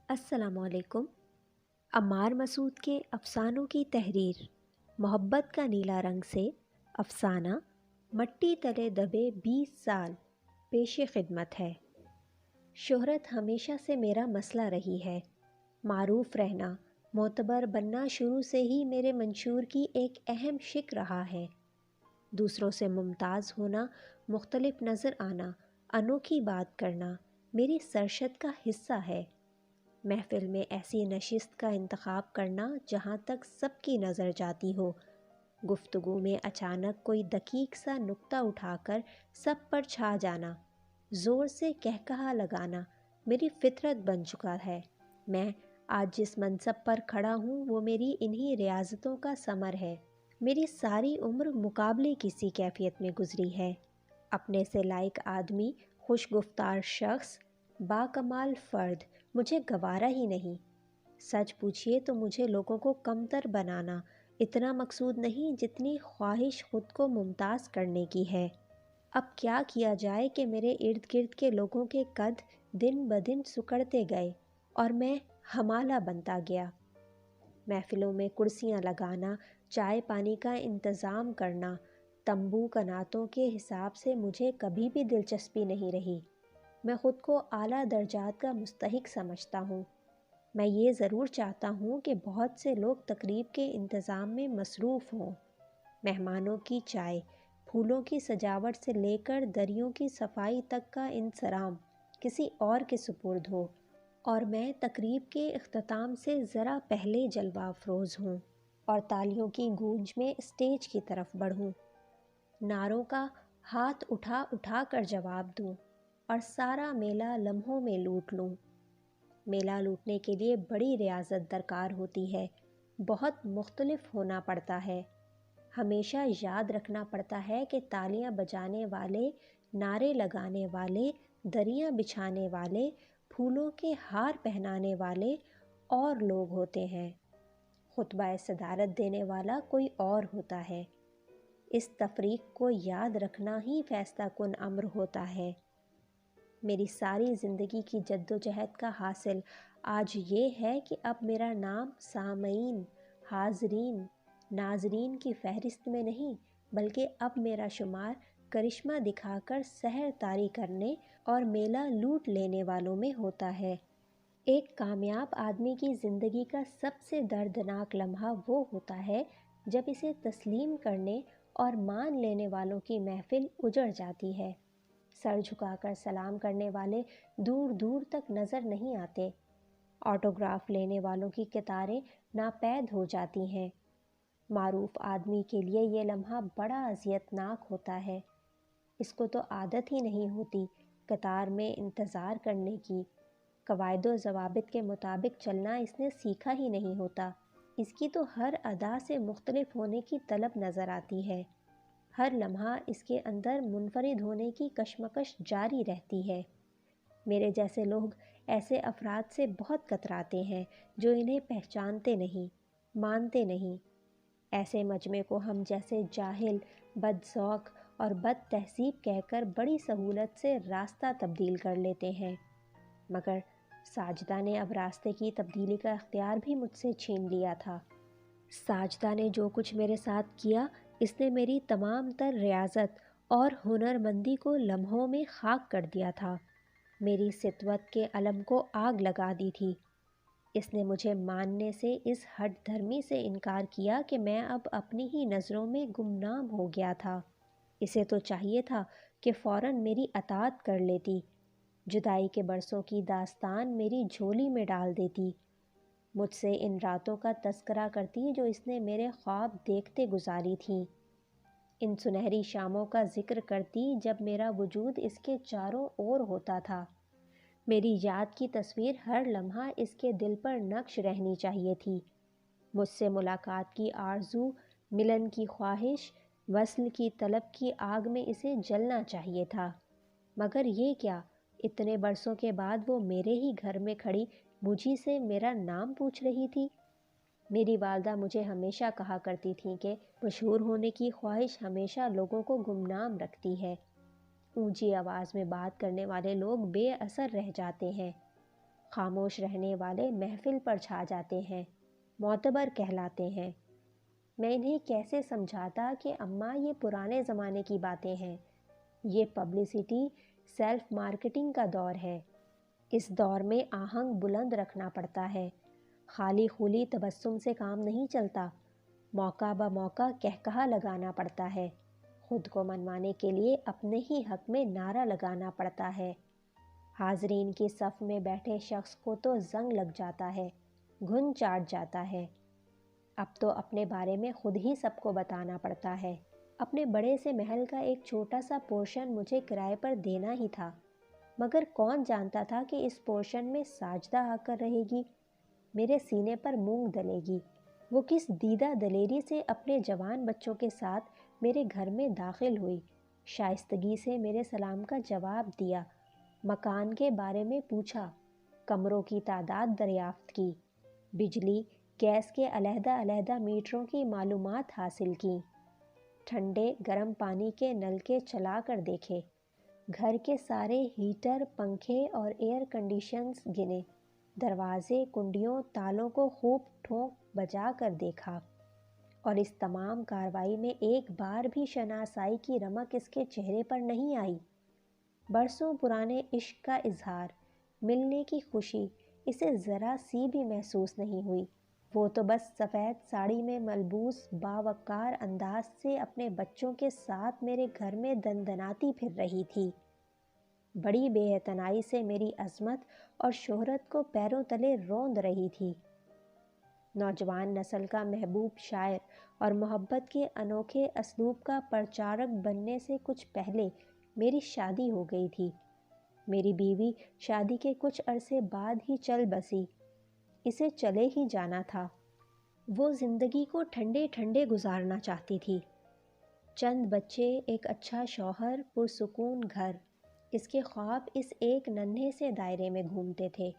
السلام علیکم۔ عمار مسعود کے افسانوں کی تحریر محبت کا نیلا رنگ سے افسانہ مٹی تلے دبے 20 سال پیش خدمت ہے۔ شہرت ہمیشہ سے میرا مسئلہ رہی ہے۔ معروف رہنا، معتبر بننا شروع سے ہی میرے منشور کی ایک اہم شق رہا ہے۔ دوسروں سے ممتاز ہونا، مختلف نظر آنا، انوکھی بات کرنا میری سرشت کا حصہ ہے۔ محفل میں ایسی نشست کا انتخاب کرنا جہاں تک سب کی نظر جاتی ہو، گفتگو میں اچانک کوئی دقیق سا نکتہ اٹھا کر سب پر چھا جانا، زور سے کہکہا لگانا میری فطرت بن چکا ہے۔ میں آج جس منصب پر کھڑا ہوں وہ میری انہی ریاضتوں کا ثمر ہے۔ میری ساری عمر مقابلے کسی کیفیت میں گزری ہے۔ اپنے سے لائق آدمی، خوش گفتار شخص، باکمال فرد مجھے گوارا ہی نہیں۔ سچ پوچھئے تو مجھے لوگوں کو کمتر بنانا اتنا مقصود نہیں جتنی خواہش خود کو ممتاز کرنے کی ہے۔ اب کیا کیا جائے کہ میرے ارد گرد کے لوگوں کے قد دن بدن سکڑتے گئے اور میں ہمالہ بنتا گیا۔ محفلوں میں کرسیاں لگانا، چائے پانی کا انتظام کرنا، تمبو کناتوں کے حساب سے مجھے کبھی بھی دلچسپی نہیں رہی۔ میں خود کو اعلیٰ درجات کا مستحق سمجھتا ہوں۔ میں یہ ضرور چاہتا ہوں کہ بہت سے لوگ تقریب کے انتظام میں مصروف ہوں۔ مہمانوں کی چائے، پھولوں کی سجاوٹ سے لے کر دریوں کی صفائی تک کا انصرام کسی اور کے سپرد ہو، اور میں تقریب کے اختتام سے ذرا پہلے جلوہ افروز ہوں اور تالیوں کی گونج میں اسٹیج کی طرف بڑھوں، نعروں کا ہاتھ اٹھا اٹھا کر جواب دوں اور سارا میلہ لمحوں میں لوٹ لوں۔ میلہ لوٹنے کے لیے بڑی ریاضت درکار ہوتی ہے، بہت مختلف ہونا پڑتا ہے۔ ہمیشہ یاد رکھنا پڑتا ہے کہ تالیاں بجانے والے، نعرے لگانے والے، دریاں بچھانے والے، پھولوں کے ہار پہنانے والے اور لوگ ہوتے ہیں، خطبہ صدارت دینے والا کوئی اور ہوتا ہے۔ اس تفریق کو یاد رکھنا ہی فیصلہ کن امر ہوتا ہے۔ میری ساری زندگی کی جدوجہد کا حاصل آج یہ ہے کہ اب میرا نام سامعین، حاضرین، ناظرین کی فہرست میں نہیں، بلکہ اب میرا شمار کرشمہ دکھا کر سحر طاری کرنے اور میلہ لوٹ لینے والوں میں ہوتا ہے۔ ایک کامیاب آدمی کی زندگی کا سب سے دردناک لمحہ وہ ہوتا ہے جب اسے تسلیم کرنے اور مان لینے والوں کی محفل اجڑ جاتی ہے۔ سر جھکا کر سلام کرنے والے دور دور تک نظر نہیں آتے، آٹوگراف لینے والوں کی قطاریں ناپید ہو جاتی ہیں۔ معروف آدمی کے لیے یہ لمحہ بڑا اذیت ناک ہوتا ہے۔ اس کو تو عادت ہی نہیں ہوتی قطار میں انتظار کرنے کی، قواعد و ضوابط کے مطابق چلنا اس نے سیکھا ہی نہیں ہوتا۔ اس کی تو ہر ادا سے مختلف ہونے کی طلب نظر آتی ہے۔ ہر لمحہ اس کے اندر منفرد ہونے کی کشمکش جاری رہتی ہے۔ میرے جیسے لوگ ایسے افراد سے بہت کتراتے ہیں جو انہیں پہچانتے نہیں، مانتے نہیں۔ ایسے مجمع کو ہم جیسے جاہل، بد ذوق اور بد تہذیب کہہ کر بڑی سہولت سے راستہ تبدیل کر لیتے ہیں، مگر ساجدہ نے اب راستے کی تبدیلی کا اختیار بھی مجھ سے چھین لیا تھا۔ ساجدہ نے جو کچھ میرے ساتھ کیا، اس نے میری تمام تر ریاضت اور ہنرمندی کو لمحوں میں خاک کر دیا تھا، میری سطوت کے علم کو آگ لگا دی تھی۔ اس نے مجھے ماننے سے اس ہٹ دھرمی سے انکار کیا کہ میں اب اپنی ہی نظروں میں گمنام ہو گیا تھا۔ اسے تو چاہیے تھا کہ فوراً میری اطاعت کر لیتی، جدائی کے برسوں کی داستان میری جھولی میں ڈال دیتی، مجھ سے ان راتوں کا تذکرہ کرتی جو اس نے میرے خواب دیکھتے گزاری تھیں، ان سنہری شاموں کا ذکر کرتی جب میرا وجود اس کے چاروں اور ہوتا تھا۔ میری یاد کی تصویر ہر لمحہ اس کے دل پر نقش رہنی چاہیے تھی۔ مجھ سے ملاقات کی آرزو، ملن کی خواہش، وصل کی طلب کی آگ میں اسے جلنا چاہیے تھا، مگر یہ کیا، اتنے برسوں کے بعد وہ میرے ہی گھر میں کھڑی مجھی سے میرا نام پوچھ رہی تھی۔ میری والدہ مجھے ہمیشہ کہا کرتی تھیں کہ مشہور ہونے کی خواہش ہمیشہ لوگوں کو گمنام رکھتی ہے، اونچی آواز میں بات کرنے والے لوگ بے اثر رہ جاتے ہیں، خاموش رہنے والے محفل پر چھا جاتے ہیں، معتبر کہلاتے ہیں۔ میں انہیں کیسے سمجھاتا کہ اماں یہ پرانے زمانے کی باتیں ہیں، یہ پبلسٹی، سیلف مارکیٹنگ کا دور ہے۔ اس دور میں آہنگ بلند رکھنا پڑتا ہے، خالی خولی تبسم سے کام نہیں چلتا، موقع بہ موقع کہکہا لگانا پڑتا ہے، خود کو منوانے کے لیے اپنے ہی حق میں نعرہ لگانا پڑتا ہے۔ حاضرین کی صف میں بیٹھے شخص کو تو زنگ لگ جاتا ہے، گھن چاٹ جاتا ہے۔ اب تو اپنے بارے میں خود ہی سب کو بتانا پڑتا ہے۔ اپنے بڑے سے محل کا ایک چھوٹا سا پورشن مجھے کرائے پر دینا ہی تھا، مگر کون جانتا تھا کہ اس پورشن میں ساجدہ آ کر رہے گی، میرے سینے پر مونگ ڈلے گی۔ وہ کس دیدہ دلیری سے اپنے جوان بچوں کے ساتھ میرے گھر میں داخل ہوئی، شائستگی سے میرے سلام کا جواب دیا، مکان کے بارے میں پوچھا، کمروں کی تعداد دریافت کی، بجلی گیس کے علیحدہ علیحدہ میٹروں کی معلومات حاصل کی، ٹھنڈے گرم پانی کے نل کے چلا کر دیکھے، گھر کے سارے ہیٹر، پنکھے اور ایئر کنڈیشنز گنے، دروازے، کنڈیوں، تالوں کو خوب ٹھونک بجا کر دیکھا، اور اس تمام کارروائی میں ایک بار بھی شناسائی کی رمق اس کے چہرے پر نہیں آئی۔ برسوں پرانے عشق کا اظہار، ملنے کی خوشی اسے ذرا سی بھی محسوس نہیں ہوئی۔ وہ تو بس سفید ساڑی میں ملبوس باوقار انداز سے اپنے بچوں کے ساتھ میرے گھر میں دندناتی پھر رہی تھی، بڑی بے اعتنائی سے میری عظمت اور شہرت کو پیروں تلے روند رہی تھی۔ نوجوان نسل کا محبوب شاعر اور محبت کے انوکھے اسلوب کا پرچارک بننے سے کچھ پہلے میری شادی ہو گئی تھی۔ میری بیوی شادی کے کچھ عرصے بعد ہی چل بسی، اسے چلے ہی جانا تھا۔ وہ زندگی کو ٹھنڈے ٹھنڈے گزارنا چاہتی تھی، چند بچے، ایک اچھا شوہر، پرسکون گھر، اس کے خواب اس ایک ننھے سے دائرے میں گھومتے تھے۔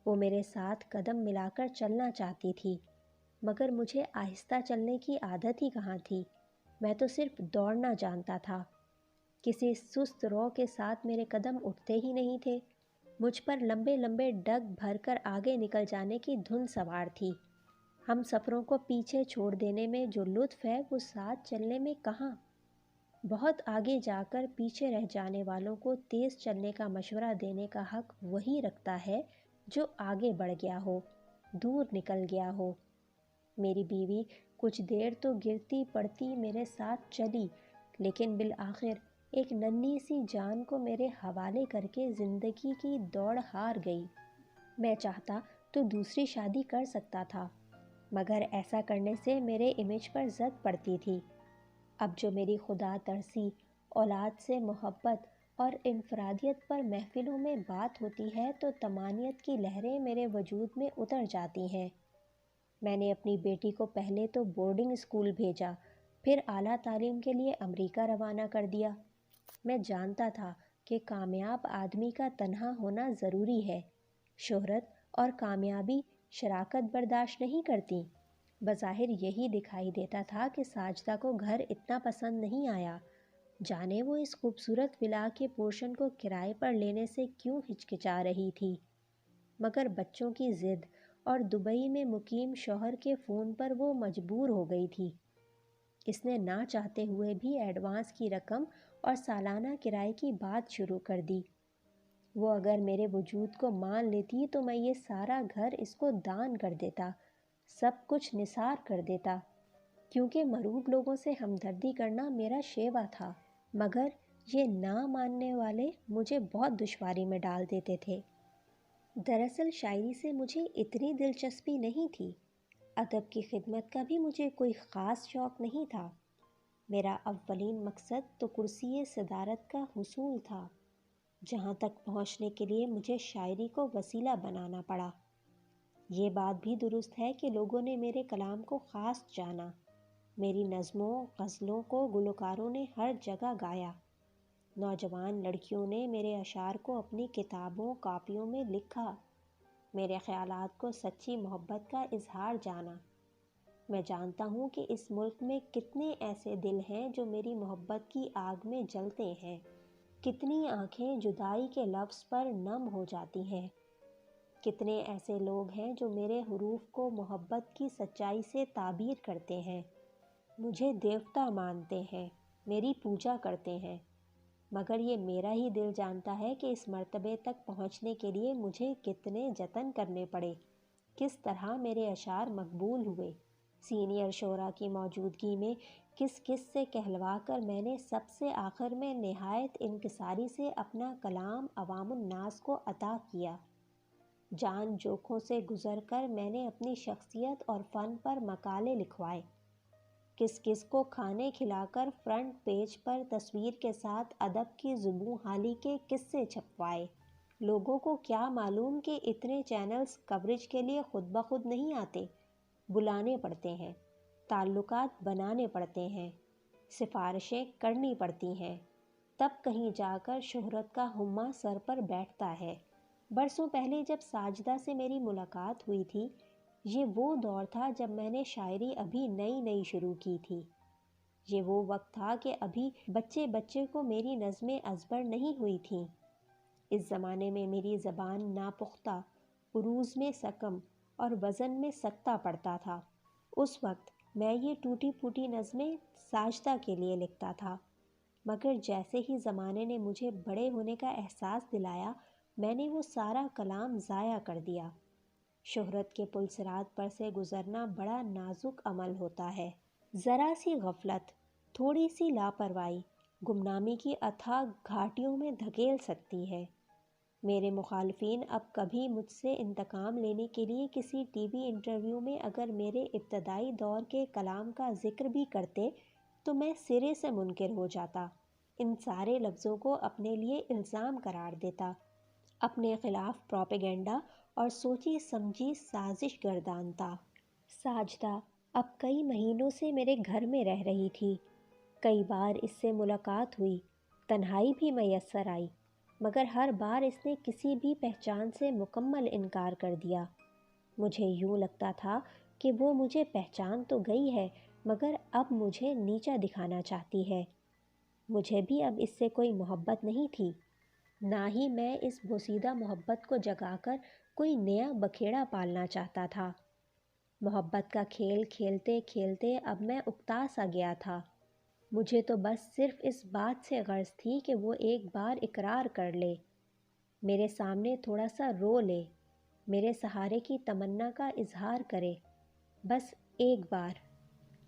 وہ میرے ساتھ قدم ملا کر چلنا چاہتی تھی، مگر مجھے آہستہ چلنے کی عادت ہی کہاں تھی، میں تو صرف دوڑنا جانتا تھا۔ کسی سست رو کے ساتھ میرے قدم اٹھتے ہی نہیں تھے، مجھ پر لمبے لمبے ڈگ بھر کر آگے نکل جانے کی دھن سوار تھی۔ ہم سفروں کو پیچھے چھوڑ دینے میں جو لطف ہے وہ ساتھ چلنے میں کہاں۔ بہت آگے جا کر پیچھے رہ جانے والوں کو تیز چلنے کا مشورہ دینے کا حق وہی رکھتا ہے جو آگے بڑھ گیا ہو، دور نکل گیا ہو۔ میری بیوی کچھ دیر تو گرتی پڑتی میرے ساتھ چلی، لیکن بالآخر ایک ننھی سی جان کو میرے حوالے کر کے زندگی کی دوڑ ہار گئی۔ میں چاہتا تو دوسری شادی کر سکتا تھا، مگر ایسا کرنے سے میرے امیج پر زد پڑتی تھی۔ اب جو میری خدا ترسی، اولاد سے محبت اور انفرادیت پر محفلوں میں بات ہوتی ہے تو طمانیت کی لہریں میرے وجود میں اتر جاتی ہیں۔ میں نے اپنی بیٹی کو پہلے تو بورڈنگ اسکول بھیجا، پھر اعلیٰ تعلیم کے لیے امریکہ روانہ کر دیا۔ میں جانتا تھا کہ کامیاب آدمی کا تنہا ہونا ضروری ہے، شہرت اور کامیابی شراکت برداشت نہیں کرتی۔ بظاہر یہی دکھائی دیتا تھا کہ ساجدہ کو گھر اتنا پسند نہیں آیا، جانے وہ اس خوبصورت ولا کے پورشن کو کرائے پر لینے سے کیوں ہچکچا رہی تھی، مگر بچوں کی ضد اور دبئی میں مقیم شوہر کے فون پر وہ مجبور ہو گئی تھی۔ اس نے نہ چاہتے ہوئے بھی ایڈوانس کی رقم اور سالانہ کرائے کی بات شروع کر دی۔ وہ اگر میرے وجود کو مان لیتی تو میں یہ سارا گھر اس کو دان کر دیتا، سب کچھ نثار کر دیتا، کیونکہ مروب لوگوں سے ہمدردی کرنا میرا شیوا تھا، مگر یہ نہ ماننے والے مجھے بہت دشواری میں ڈال دیتے تھے۔ دراصل شاعری سے مجھے اتنی دلچسپی نہیں تھی، ادب کی خدمت کا بھی مجھے کوئی خاص شوق نہیں تھا۔ میرا اولین مقصد تو کرسی صدارت کا حصول تھا، جہاں تک پہنچنے کے لیے مجھے شاعری کو وسیلہ بنانا پڑا۔ یہ بات بھی درست ہے کہ لوگوں نے میرے کلام کو خاص جانا، میری نظموں، غزلوں کو گلوکاروں نے ہر جگہ گایا، نوجوان لڑکیوں نے میرے اشعار کو اپنی کتابوں، کاپیوں میں لکھا، میرے خیالات کو سچی محبت کا اظہار جانا۔ میں جانتا ہوں کہ اس ملک میں کتنے ایسے دل ہیں جو میری محبت کی آگ میں جلتے ہیں، کتنی آنکھیں جدائی کے لفظ پر نم ہو جاتی ہیں، کتنے ایسے لوگ ہیں جو میرے حروف کو محبت کی سچائی سے تعبیر کرتے ہیں، مجھے دیوتا مانتے ہیں، میری پوجا کرتے ہیں، مگر یہ میرا ہی دل جانتا ہے کہ اس مرتبے تک پہنچنے کے لیے مجھے کتنے جتن کرنے پڑے، کس طرح میرے اشعار مقبول ہوئے، سینئر شعراء کی موجودگی میں کس کس سے کہلوا کر میں نے سب سے آخر میں نہایت انکساری سے اپنا کلام عوام الناس کو عطا کیا، جان جوکھوں سے گزر کر میں نے اپنی شخصیت اور فن پر مقالے لکھوائے، کس کس کو کھانے کھلا کر فرنٹ پیج پر تصویر کے ساتھ ادب کی زبوں حالی کے قصے چھپوائے۔ لوگوں کو کیا معلوم کہ اتنے چینلز کوریج کے لیے خود بخود نہیں آتے، بلانے پڑتے ہیں، تعلقات بنانے پڑتے ہیں، سفارشیں کرنی پڑتی ہیں، تب کہیں جا کر شہرت کا ہمہ سر پر بیٹھتا ہے۔ برسوں پہلے جب ساجدہ سے میری ملاقات ہوئی تھی، یہ وہ دور تھا جب میں نے شاعری ابھی نئی نئی شروع کی تھی، یہ وہ وقت تھا کہ ابھی بچے بچے کو میری نظمیں ازبر نہیں ہوئی تھیں، اس زمانے میں میری زبان ناپختہ، عروض میں سکم اور وزن میں سکتہ پڑتا تھا۔ اس وقت میں یہ ٹوٹی پھوٹی نظمیں ساجدہ کے لیے لکھتا تھا، مگر جیسے ہی زمانے نے مجھے بڑے ہونے کا احساس دلایا، میں نے وہ سارا کلام ضائع کر دیا۔ شہرت کے پلسرات پر سے گزرنا بڑا نازک عمل ہوتا ہے، ذرا سی غفلت، تھوڑی سی لاپرواہی گمنامی کی اتھاہ گھاٹیوں میں دھکیل سکتی ہے۔ میرے مخالفین اب کبھی مجھ سے انتقام لینے کے لیے کسی ٹی وی انٹرویو میں اگر میرے ابتدائی دور کے کلام کا ذکر بھی کرتے تو میں سرے سے منکر ہو جاتا، ان سارے لفظوں کو اپنے لیے الزام قرار دیتا، اپنے خلاف پروپیگنڈا اور سوچی سمجھی سازش گردانتا۔ ساجدہ اب کئی مہینوں سے میرے گھر میں رہ رہی تھی، کئی بار اس سے ملاقات ہوئی، تنہائی بھی میسر آئی، مگر ہر بار اس نے کسی بھی پہچان سے مکمل انکار کر دیا۔ مجھے یوں لگتا تھا کہ وہ مجھے پہچان تو گئی ہے، مگر اب مجھے نیچا دکھانا چاہتی ہے۔ مجھے بھی اب اس سے کوئی محبت نہیں تھی، نہ ہی میں اس بوسیدہ محبت کو جگا کر کوئی نیا بکھیڑا پالنا چاہتا تھا۔ محبت کا کھیل کھیلتے کھیلتے اب میں اکتا سا گیا تھا، مجھے تو بس صرف اس بات سے غرض تھی کہ وہ ایک بار اقرار کر لے، میرے سامنے تھوڑا سا رو لے، میرے سہارے کی تمنا کا اظہار کرے، بس ایک بار۔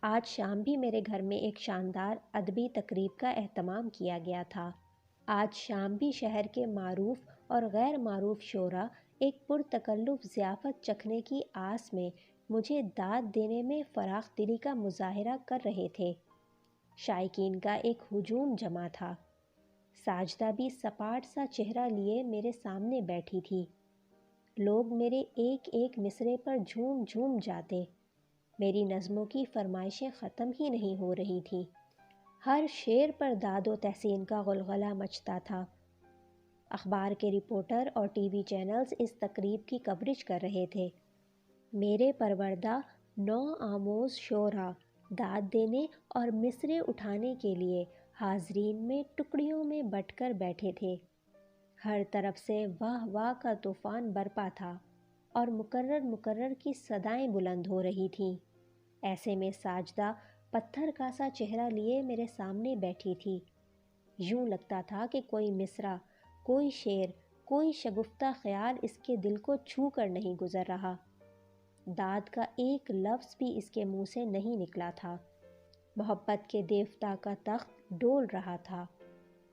آج شام بھی میرے گھر میں ایک شاندار ادبی تقریب کا اہتمام کیا گیا تھا۔ آج شام بھی شہر کے معروف اور غیر معروف شعراء ایک پرتکلف ضیافت چکھنے کی آس میں مجھے داد دینے میں فراخ دلی کا مظاہرہ کر رہے تھے۔ شائقین کا ایک ہجوم جمع تھا، ساجدہ بھی سپاٹ سا چہرہ لیے میرے سامنے بیٹھی تھی، لوگ میرے ایک ایک مصرعے پر جھوم جھوم جاتے، میری نظموں کی فرمائشیں ختم ہی نہیں ہو رہی تھیں، ہر شعر پر داد و تحسین کا غلغلہ مچتا تھا۔ اخبار کے رپورٹر اور ٹی وی چینلز اس تقریب کی کوریج کر رہے تھے، میرے پروردہ نو آموز شعراء داد دینے اور مصرعے اٹھانے کے لیے حاضرین میں ٹکڑیوں میں بٹ کر بیٹھے تھے، ہر طرف سے واہ واہ کا طوفان برپا تھا اور مکرر کی صدائیں بلند ہو رہی تھیں۔ ایسے میں ساجدہ پتھر کا سا چہرہ لیے میرے سامنے بیٹھی تھی، یوں لگتا تھا کہ کوئی مصرع، کوئی شعر، کوئی شگفتہ خیال اس کے دل کو چھو کر نہیں گزر رہا، داد کا ایک لفظ بھی اس کے منہ سے نہیں نکلا تھا۔ محبت کے دیوتا کا تخت ڈول رہا تھا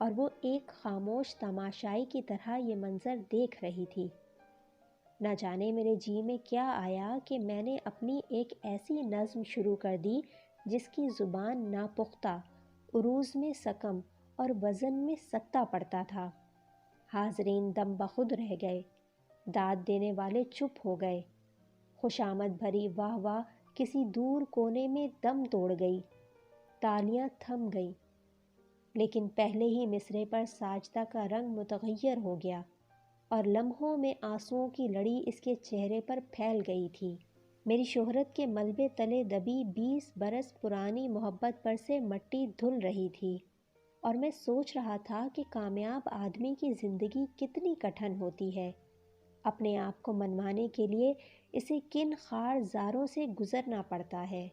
اور وہ ایک خاموش تماشائی کی طرح یہ منظر دیکھ رہی تھی۔ نہ جانے میرے جی میں کیا آیا کہ میں نے اپنی ایک ایسی نظم شروع کر دی جس کی زبان ناپختہ، عروض میں سکم اور وزن میں سکتہ پڑتا تھا۔ حاضرین دم بخود رہ گئے، داد دینے والے چپ ہو گئے، خوشامد بھری واہ واہ کسی دور کونے میں دم توڑ گئی، تالیاں تھم گئیں، لیکن پہلے ہی مصرعے پر ساجدہ کا رنگ متغیر ہو گیا اور لمحوں میں آنسوؤں کی لڑی اس کے چہرے پر پھیل گئی تھی۔ میری شہرت کے ملبے تلے دبی 20 برس پرانی محبت پر سے مٹی دھل رہی تھی اور میں سوچ رہا تھا کہ کامیاب آدمی کی زندگی کتنی کٹھن ہوتی ہے، اپنے آپ کو منوانے کے لیے اسے کن خار زاروں سے گزرنا پڑتا ہے۔